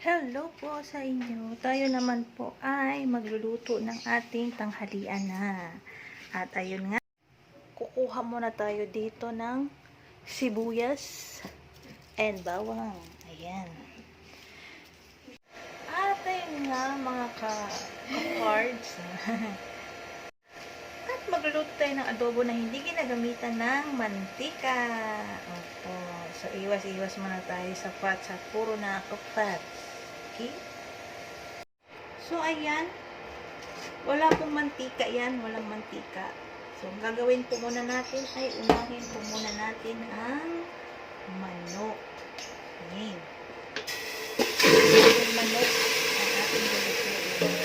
Hello po sa inyo. Tayo naman po ay magluluto ng ating tanghalian na. At ayun nga, kukuha muna tayo dito ng sibuyas and bawang. Ayan. At ayun nga mga ka-cards. At magluluto tayo ng adobo na hindi ginagamitan ng mantika. Opo. So, iwas-iwas muna tayo sa fats at puro na fats. Okay? So, ayan. Wala pong mantika yan. Walang mantika. So, ang gagawin po muna natin ay unahin po muna natin ang manok. Ayan. Yung manok ang ating gulutuin.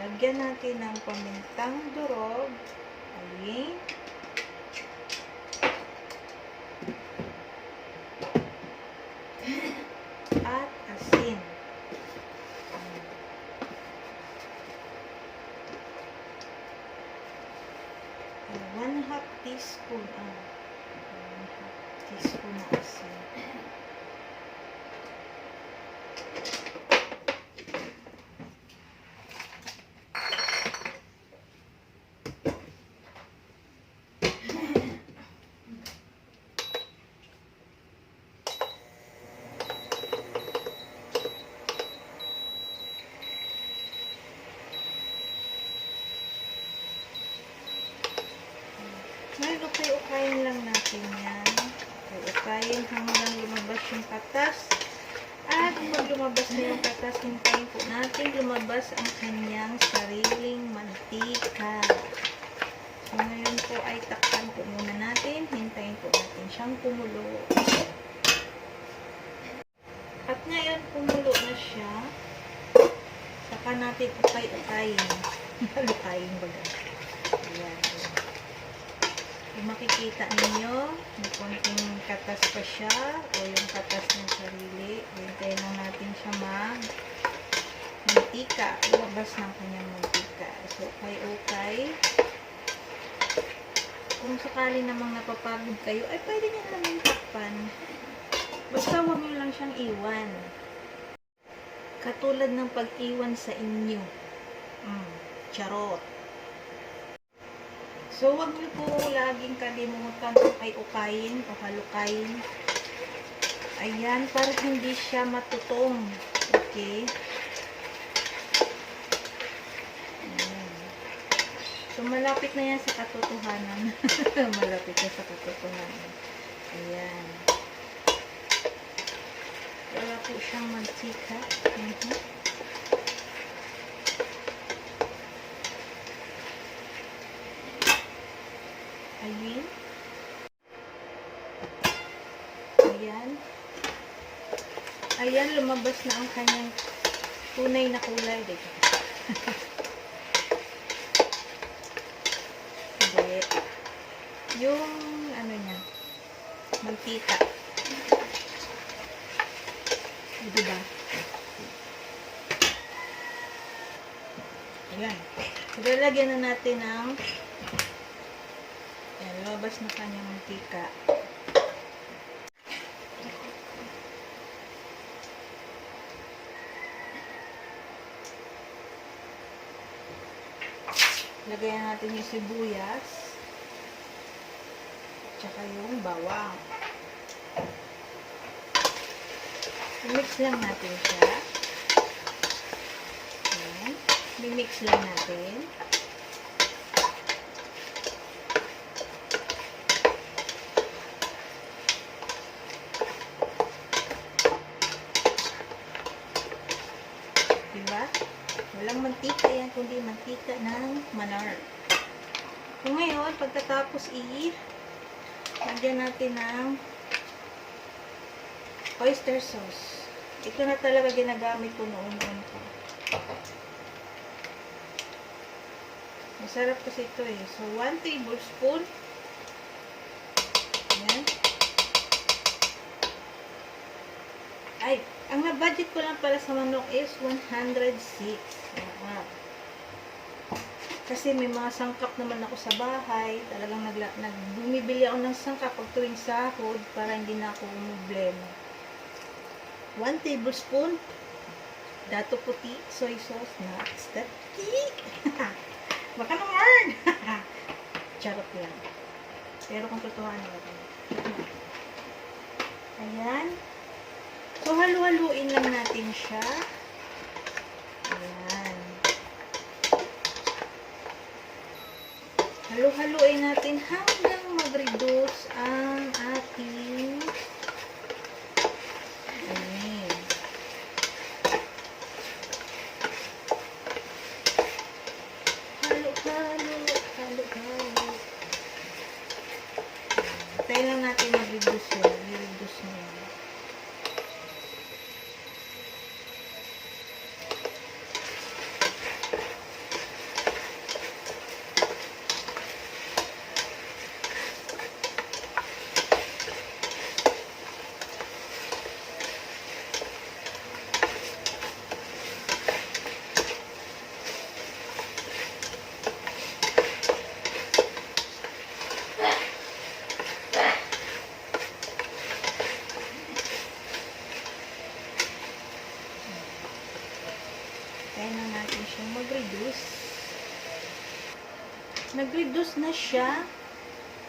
Lagyan natin ng pamintang durog. Ayan. At asin. 1/2 teaspoon. 1/2 teaspoon na asin. Ngayon, ukay-ukayin lang natin yan. Ukay-ukayin hanggang lumabas yung katas. At pag lumabas na yung katas, hintayin po natin lumabas ang kanyang sariling mantika. So, ngayon po ay takpan po muna natin. Hintayin po natin siyang kumulo. At ngayon, kumulo na siya. Saka natin ukay-ukayin. Halukayin baga. Ayan. Kung makikita ninyo, may konting katas pa siya o yung katas ng sarili. Hintayin lang natin siya mantika. Ilabas ng kanyang mantika. So, ukay-ukay. Kung sakali namang napapagod kayo, ay pwede nyo naman takpan. Basta huwag nyo lang siyang iwan. Katulad ng pag-iwan sa inyo. Charot. So, huwag niyo po laging kalimutan ukay-ukayin o halukayin. Ayan, para hindi siya matutong. Okay? Ayan. So, malapit na yan sa katotohanan. Malapit na sa katotohanan. Ayan. Wala po siyang mantika. Ayan. Ayan. Ayan, lumabas na ang kanyang tunay na kulay. Dito. Hindi. Yung, ano niya, mantika. Diba? Ayan. Ilalagyan na natin ang lumabas na kanyang mantika. Lagayan natin yung sibuyas tsaka yung bawang. Mix lang natin siya. Ayan. Mimix lang natin. Diba? Walang mantika yan, kundi mantika ng manar. So, ngayon, pagkatapos lagyan natin ng oyster sauce. Ito na talaga ginagamit ko noon ko. Masarap kasi ito eh. So, 1 tablespoon. Ayan. Ang na-budget ko lang pala sa manok is 106. Kasi may mga sangkap naman ako sa bahay. Talagang bumibili ako ng sangkap pag tuwing sahod para hindi na ako problema. 1 tablespoon dato puti soy sauce na stati. Baka naman. Charot lang. Pero kung totohanan ako. Ayan. So, halu-haluin lang natin siya. Ayan. Halu-haluin natin hanggang mag-reduce ang ating ayan. Halo-halo. Tayo lang natin mag-reduce yun. I-reduce na yun. Kaya na natin siya mag-reduce. Nag-reduce na siya,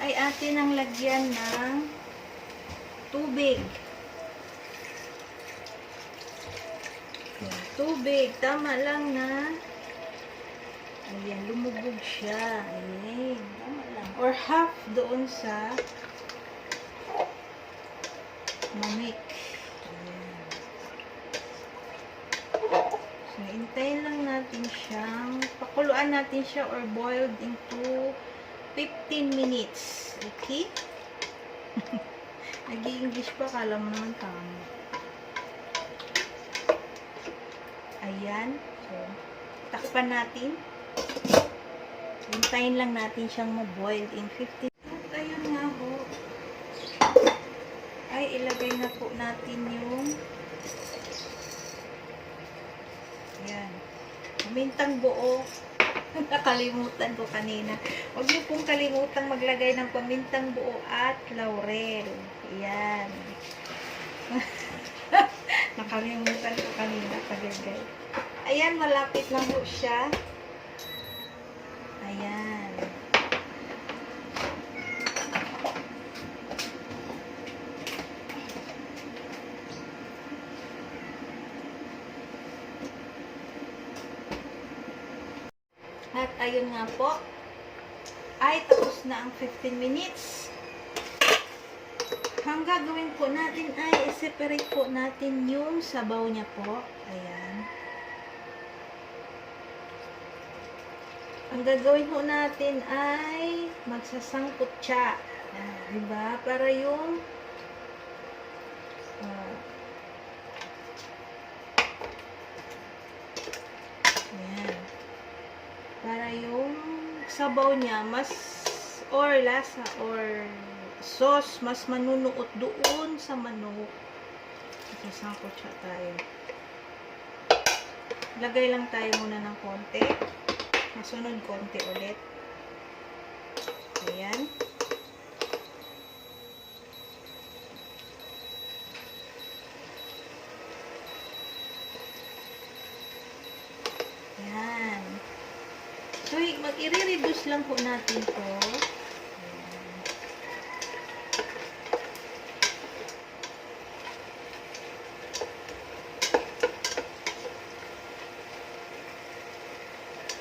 ay atin ang lagyan ng tubig. Tubig. Tama lang na. Ayan, lumubog siya. Ayan. Tama lang. Or half doon sa manik. So, hintayin lang natin siyang, pakuluan natin siya or boiled into 15 minutes. Okay? Nag-i-English pa, kala mo naman tama. Ayan. So, takpan natin. Hintayin lang natin siyang ma-boiled in 15 minutes. At ayun nga ho. Ay, ilagay na po natin yung ayan. Pamintang buo. Nakalimutan ko kanina. Huwag niyo pong kalimutang maglagay ng pamintang buo at laurel. Ayan. Nakalimutan ko kanina paglagay. Ayan, malapit lang po siya. Ayan. At ayun nga po, ay tapos na ang 15 minutes. Ang gagawin po natin ay i-separate po natin yung sabaw niya po. Ayan. Ang gagawin po natin ay magsasangkot siya. Diba? Para yung ayan. Para yung sabaw niya mas or lasa or sauce mas manunuot doon sa manok. Sasangkot siya tayo. Lagay lang tayo muna ng konti. Masunod konti ulit. Ayan. Ayan. So, mag-i-reduce lang po natin to.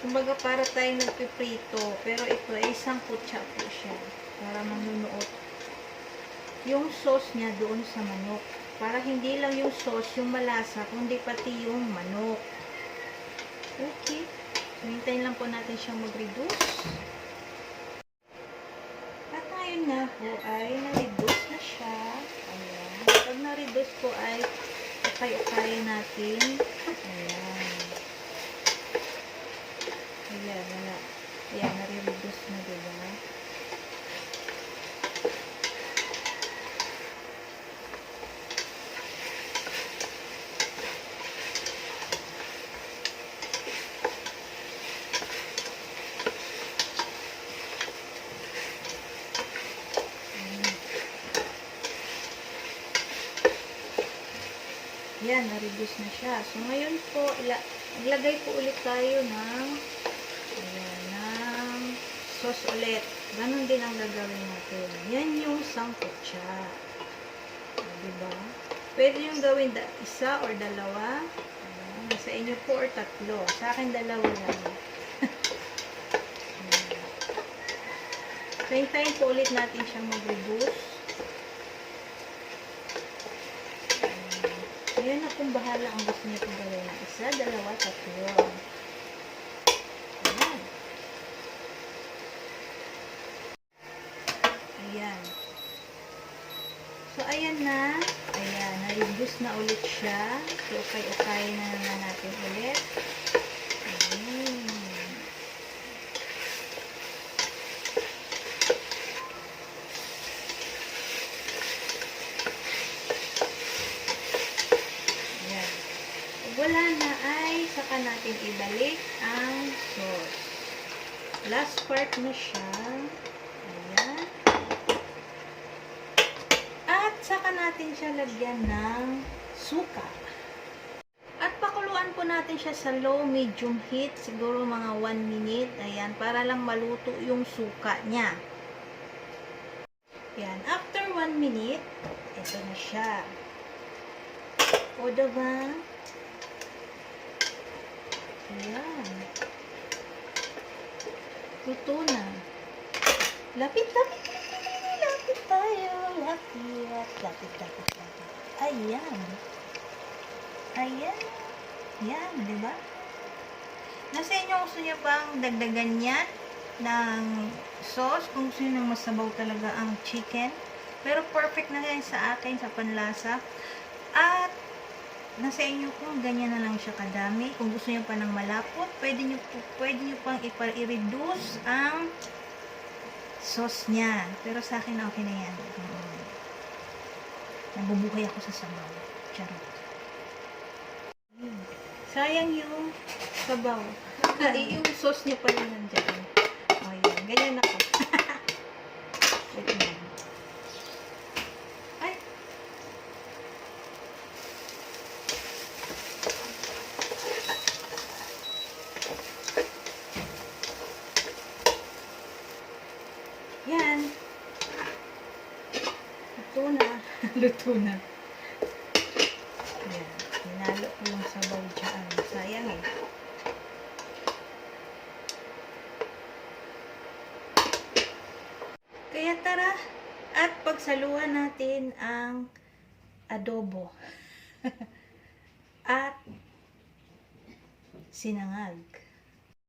Kumbaga para tayo nagpiprito. Pero ito ay isang kutsa po siya. Para manunuot yung sauce niya doon sa manok. Para hindi lang yung sauce yung malasa, kundi pati yung manok. Okay. So, hintayin lang po natin siyang mag-reduce. At ngayon nga po ay na-reduce na siya. Ayan. Pag na-reduce po ay ukay-ukayin natin. Ayan. Ayan, wala. Ayan, na-reduce na, diba? Ayan, na-reduce na siya. So, ngayon po, maglagay po ulit tayo ng, ayan, ng sauce ulit. Ganon din ang gagawin natin. Yan yung sangkutsa. Diba? Pwede yung gawin isa or dalawa. Ayan, sa inyo po or tatlo. Sa akin, dalawa lang. So, hintayin po ulit natin siyang mag-reduce. Ayan na kung bahala ang gusto niyo kung gawin ng isa, dalawa, tatlo. Ayan. Ayan. So, ayan na. Ayan, na-reduce na ulit siya. So, ukay-ukay na naman natin ulit. Ayan. Wala na ay saka natin ibalik ang sauce. Last part na siya. Ayan. At saka natin siya lagyan ng suka. At pakuluan po natin siya sa low medium heat. Siguro mga 1 minute. Ayan. Para lang maluto yung suka niya. Ayan. After 1 minute, ito na siya. O diba? Ayan. Luto na. Lapit, lapit, lapit, lapit tayo. Lapit, lapit, lapit, lapit. Ayan. Ayan. Ayan, diba? Nasa inyo gusto nyo bang dagdagan yan ng sauce kung gusto nyo nang masabaw talaga ang chicken. Pero perfect na yan sa akin, sa panlasa. At nasa inyo kung ganyan na lang siya kadami. Kung gusto niyo pa ng malapot, pwede niyo pang i-reduce ang sauce niya. Pero sa akin, okay na yan. Nabubuhay ako sa sabaw. Charot. Sayang yung sabaw. Yung sauce niya pala nandiyan. O, yun. Ganyan ako. Wait na. Yan. Luto na. Luto na. Yan. Hinalo ko yung sabaw dyan. Sayang eh. Kaya tara. At pagsaluhan natin ang adobo. At sinangag.